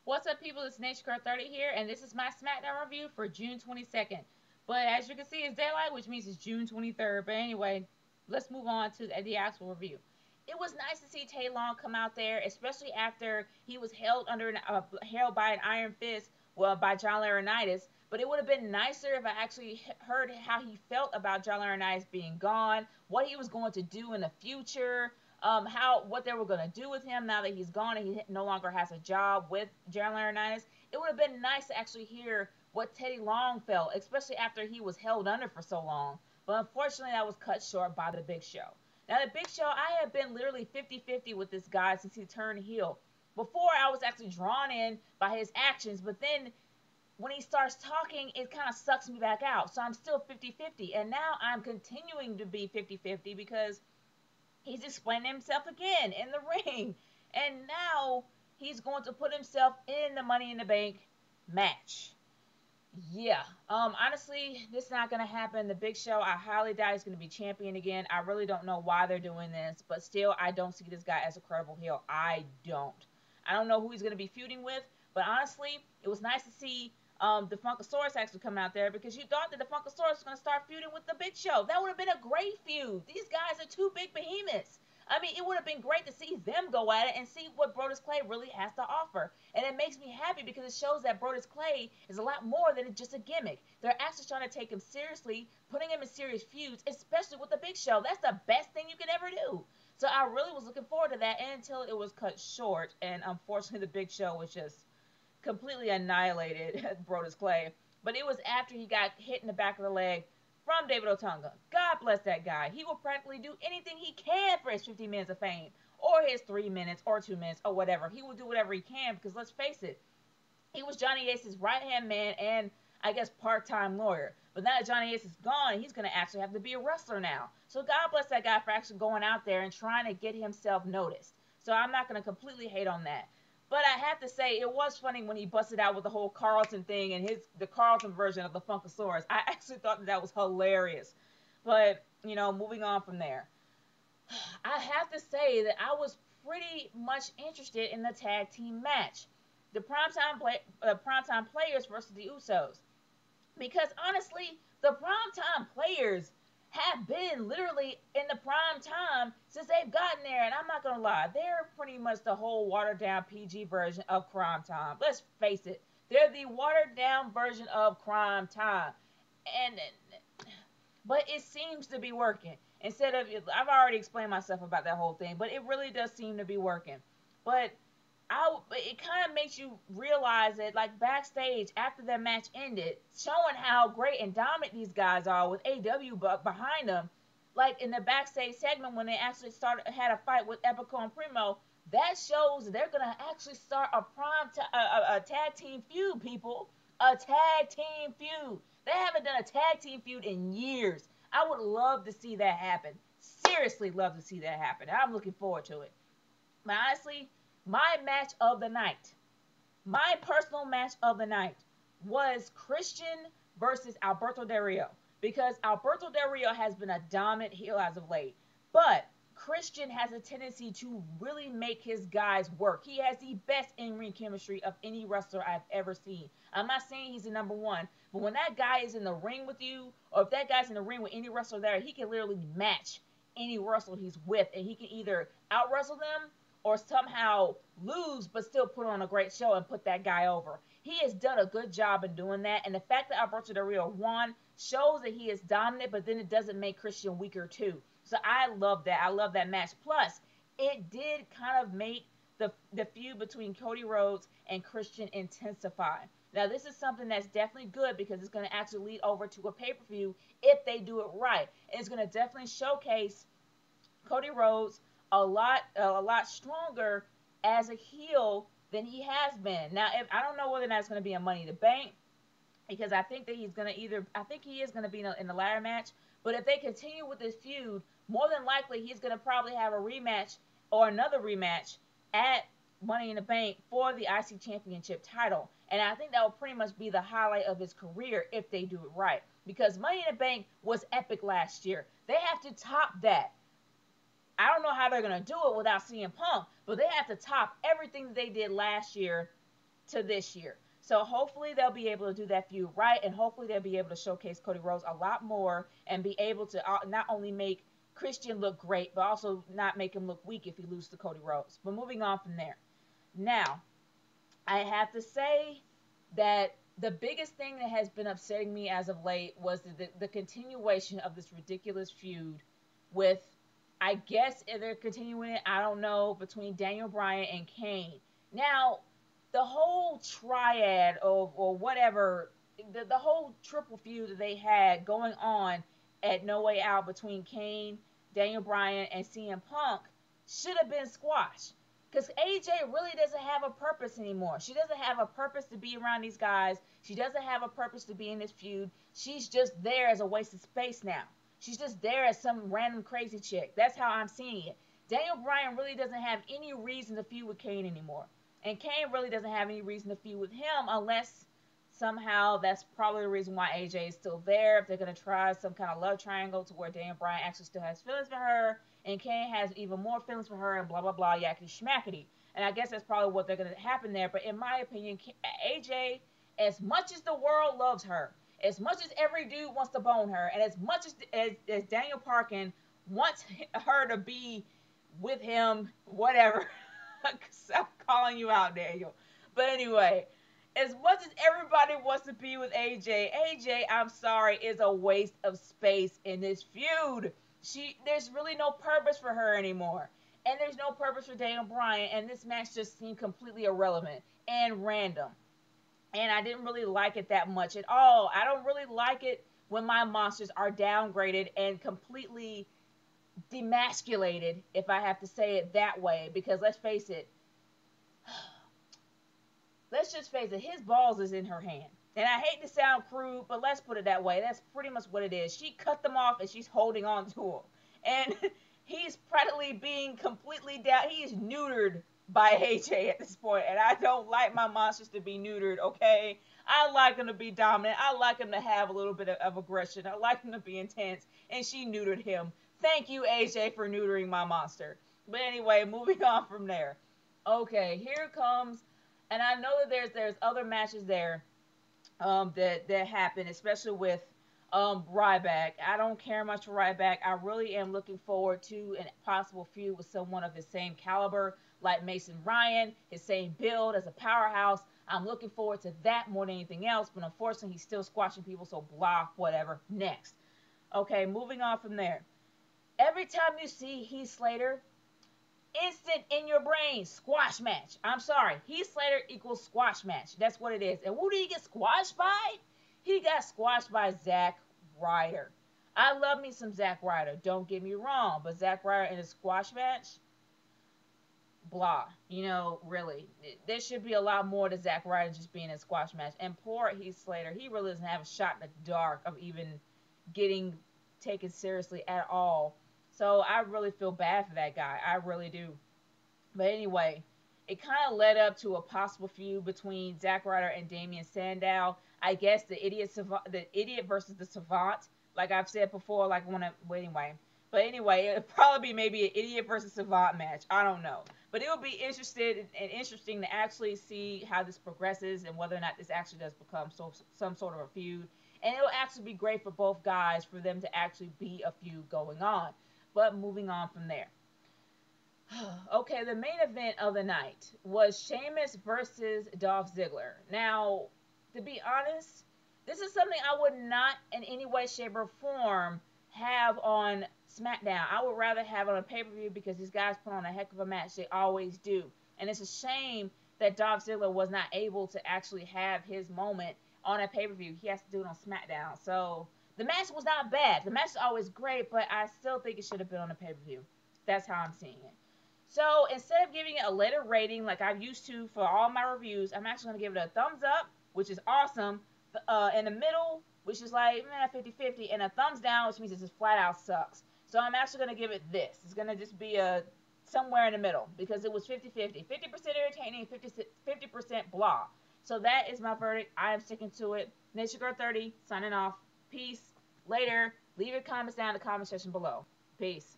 What's up, people? It's NatureCurl30 here, and this is my Smackdown review for June 22nd. But as you can see, it's daylight, which means it's June 23rd. But anyway, let's move on to the actual review. It was nice to see Tay Long come out there, especially after he was held by an iron fist, well, by John Laurinaitis. But it would have been nicer if I actually heard how he felt about John Laurinaitis being gone, what he was going to do in the future, what they were gonna do with him now that he's gone and he no longer has a job with John Laurinaitis. It would have been nice to actually hear what Teddy Long felt, especially after he was held under for so long. But unfortunately, that was cut short by the Big Show. Now, the Big Show, I have been literally 50-50 with this guy since he turned heel. Before, I was actually drawn in by his actions, but then when he starts talking, it kind of sucks me back out. So I'm still 50-50. And now I'm continuing to be 50-50 because he's explaining himself again in the ring. And now he's going to put himself in the Money in the Bank match. Yeah. Honestly, this is not going to happen. The Big Show, I highly doubt he's going to be champion again. I really don't know why they're doing this, but still, I don't see this guy as a credible heel. I don't. I don't know who he's going to be feuding with, but honestly, it was nice to see the Funkasaurus actually come out there because you thought that the Funkasaurus was going to start feuding with the Big Show. That would have been a great feud. These guys are two big behemoths. I mean, it would have been great to see them go at it and see what Brodus Clay really has to offer. And it makes me happy because it shows that Brodus Clay is a lot more than just a gimmick. They're actually trying to take him seriously, putting him in serious feuds, especially with the Big Show. That's the best thing you can ever do. So I really was looking forward to that until it was cut short. And unfortunately, the Big Show was just completely annihilated Brodus Clay. But it was after he got hit in the back of the leg from David Otunga. God bless that guy. He will practically do anything he can for his 50 minutes of fame, or his 3 minutes, or 2 minutes, or whatever. He will do whatever he can because let's face it, he was Johnny Ace's right hand man and I guess part-time lawyer. But now that Johnny Ace is gone, he's going to actually have to be a wrestler now. So God bless that guy for actually going out there and trying to get himself noticed. So I'm not going to completely hate on that. But I have to say, it was funny when he busted out with the whole Carlton thing and the Carlton version of the Funkasaurus. I actually thought that was hilarious. But, moving on from there. I have to say that I was pretty much interested in the tag team match. The primetime players versus the Usos. Because honestly, the primetime players have been literally in the prime time since they've gotten there. And I'm not going to lie, they're pretty much the whole watered down PG version of Crime Time. Let's face it, they're the watered down version of Crime Time. And but it seems to be working. I've already explained myself about that whole thing, but it really does seem to be working. But it kind of makes you realize that, like, backstage after that match ended, showing how great and dominant these guys are with AW behind them, like in the backstage segment when they actually had a fight with Epico and Primo, that shows that they're gonna actually start a tag team feud, people, a tag team feud. They haven't done a tag team feud in years. I would love to see that happen. Seriously, love to see that happen. I'm looking forward to it. But honestly, my match of the night, my personal match of the night was Christian versus Alberto Del Rio. Because Alberto Del Rio has been a dominant heel as of late. But Christian has a tendency to really make his guys work. He has the best in-ring chemistry of any wrestler I've ever seen. I'm not saying he's the number one, but when that guy is in the ring with you, or if that guy's in the ring with any wrestler there, he can literally match any wrestler he's with, and he can either out-wrestle them or somehow lose but still put on a great show and put that guy over. He has done a good job in doing that, and the fact that Alberto Del Rio won shows that he is dominant, but then it doesn't make Christian weaker too. So I love that. I love that match. Plus, it did kind of make the feud between Cody Rhodes and Christian intensify. Now, this is something that's definitely good because it's going to actually lead over to a pay-per-view if they do it right. And it's going to definitely showcase Cody Rhodes a lot stronger as a heel than he has been. Now, I don't know whether or not it's going to be a Money in the Bank, because I think that he is going to be in the ladder match. But if they continue with this feud, more than likely he's going to probably have a rematch or another rematch at Money in the Bank for the IC Championship title. And I think that will pretty much be the highlight of his career if they do it right. Because Money in the Bank was epic last year. They have to top that. I don't know how they're going to do it without CM Punk, but they have to top everything that they did last year to this year. So hopefully they'll be able to do that feud right, and hopefully they'll be able to showcase Cody Rhodes a lot more and be able to not only make Christian look great, but also not make him look weak if he loses to Cody Rhodes. But moving on from there. Now, I have to say that the biggest thing that has been upsetting me as of late was the continuation of this ridiculous feud with, I guess they're continuing it, I don't know, between Daniel Bryan and Kane. Now, the whole triad of, or whatever, the whole triple feud that they had going on at No Way Out between Kane, Daniel Bryan, and CM Punk should have been squashed. Because AJ really doesn't have a purpose anymore. She doesn't have a purpose to be around these guys. She doesn't have a purpose to be in this feud. She's just there as a waste of space now. She's just there as some random crazy chick. That's how I'm seeing it. Daniel Bryan really doesn't have any reason to feud with Kane anymore. And Kane really doesn't have any reason to feud with him unless somehow that's probably the reason why AJ is still there. If they're going to try some kind of love triangle to where Daniel Bryan actually still has feelings for her and Kane has even more feelings for her and blah, blah, blah, yakety schmackety. And I guess that's probably what they're going to happen there. But in my opinion, AJ, as much as the world loves her, as much as every dude wants to bone her, and as much as Daniel Parkin wants her to be with him, whatever. I'm calling you out, Daniel. But anyway, as much as everybody wants to be with AJ, I'm sorry, is a waste of space in this feud. There's really no purpose for her anymore. And there's no purpose for Daniel Bryan, and this match just seemed completely irrelevant and random. And I didn't really like it that much at all. I don't really like it when my monsters are downgraded and completely demasculated, if I have to say it that way, because let's face it, his balls is in her hand. And I hate to sound crude, but let's put it that way. That's pretty much what it is. She cut them off and she's holding on to them. And he's practically being completely down. He is neutered by AJ at this point. And I don't like my monsters to be neutered, okay? I like them to be dominant. I like them to have a little bit of aggression. I like them to be intense. And she neutered him. Thank you, AJ, for neutering my monster. But anyway, moving on from there. Okay, here comes, and I know that there's other matches there that happen, especially with Ryback. I don't care much for Ryback. I really am looking forward to a possible feud with someone of his same caliber, like Mason Ryan, his same build as a powerhouse. I'm looking forward to that more than anything else, but unfortunately he's still squashing people, so blah, whatever. Next. Okay, moving on from there. Every time you see Heath Slater, instant in your brain, squash match. I'm sorry, Heath Slater equals squash match. That's what it is. And who did he get squashed by? He got squashed by Zack Ryder. I love me some Zack Ryder, don't get me wrong, but Zack Ryder in a squash match, blah. You know, really, there should be a lot more to Zack Ryder just being in a squash match. And poor Heath Slater, he really doesn't have a shot in the dark of even getting taken seriously at all. So I really feel bad for that guy. I really do. But anyway, it kind of led up to a possible feud between Zack Ryder and Damien Sandow. I guess the idiot versus the savant. Like I've said before, anyway. But anyway, it'd probably be maybe an idiot versus savant match. I don't know. But it would be interesting to actually see how this progresses and whether or not this actually does become some sort of a feud. And it'll actually be great for both guys for them to actually be a feud going on. But moving on from there. Okay, the main event of the night was Sheamus versus Dolph Ziggler. Now, to be honest, this is something I would not in any way, shape, or form have on Smackdown. I would rather have it on a pay-per-view because these guys put on a heck of a match. They always do. And it's a shame that Dolph Ziggler was not able to actually have his moment on a pay-per-view. He has to do it on Smackdown. So the match was not bad. The match is always great, but I still think it should have been on a pay-per-view. That's how I'm seeing it. So instead of giving it a letter rating like I used to for all my reviews, I'm actually going to give it a thumbs up, which is awesome. In the middle, which is like 50-50, and a thumbs down, which means it just flat out sucks. So I'm actually going to give it this. It's going to just be somewhere in the middle because it was 50-50. 50% entertaining, 50% blah. So that is my verdict. I am sticking to it. Nation Girl 30, signing off. Peace. Later. Leave your comments down in the comment section below. Peace.